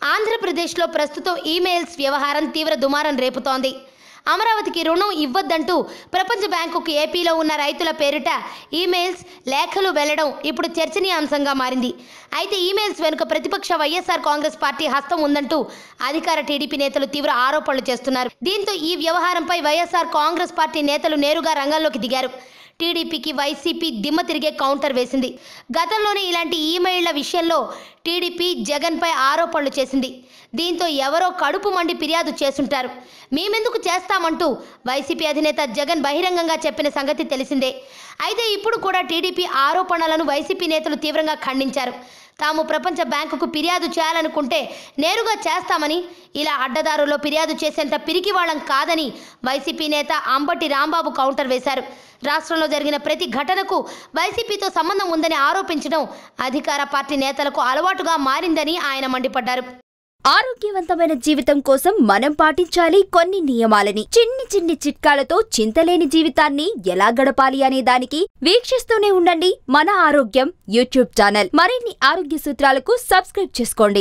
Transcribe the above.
ఆంధ్రప్రదేశ్లో ప్రస్తుతం ఈమెయిల్స్ వ్యవహారం తీవ్ర దుమారం రేపుతోంది. అమరావతికి రుణం ఇవ్వొద్దంటూ ప్రపంచ బ్యాంకుకు ఏపీలో ఉన్న రైతుల పేరిట ఈమెయిల్స్, లేఖలు వెళ్లడం ఇప్పుడు చర్చనీయాంశంగా మారింది. అయితే ఈమెయిల్స్ వెనుక ప్రతిపక్ష వైఎస్ఆర్ కాంగ్రెస్ పార్టీ హస్తం ఉందంటూ అధికార టీడీపీ నేతలు తీవ్ర ఆరోపణలు చేస్తున్నారు. దీంతో ఈ వ్యవహారంపై వైఎస్ఆర్ కాంగ్రెస్ పార్టీ నేతలు నేరుగా రంగంలోకి దిగారు. టీడీపీకి వైసీపీ దిమ్మ తిరిగే కౌంటర్ వేసింది. గతంలోనే ఇలాంటి ఈమెయిళ్ల విషయంలో టీడీపీ జగన్పై ఆరోపణలు చేసింది. దీంతో ఎవరో కడుపు మండి ఫిర్యాదు చేసుంటారు. మేమెందుకు చేస్తామంటూ వైసీపీ అధినేత జగన్ బహిరంగంగా చెప్పిన సంగతి తెలిసిందే. అయితే ఇప్పుడు కూడా టీడీపీ ఆరోపణలను వైసీపీ నేతలు తీవ్రంగా ఖండించారు. తాము ప్రపంచ బ్యాంకుకు ఫిర్యాదు చేయాలనుకుంటే నేరుగా చేస్తామని, ఇలా అడ్డదారుల్లో ఫిర్యాదు చేసేంత పిరికి వాళ్ళం కాదని వైసీపీ నేత అంబటి రాంబాబు కౌంటర్ వేశారు. రాష్ట్రంలో జరిగిన ప్రతి ఘటనకు వైసీపీతో సంబంధం ఉందని ఆరోపించడం అధికార పార్టీ నేతలకు అలవాటుగా మారిందని ఆయన మండిపడ్డారు. ఆరోగ్యవంతమైన జీవితం కోసం మనం పాటించాలి కొన్ని నియమాలని. చిన్ని చిన్ని చిట్కాలతో చింతలేని జీవితాన్ని ఎలా గడపాలి అనే దానికి వీక్షిస్తూనే ఉండండి మన ఆరోగ్యం యూట్యూబ్ ఛానల్. మరిన్ని ఆరోగ్య సూత్రాలకు సబ్స్క్రైబ్ చేసుకోండి.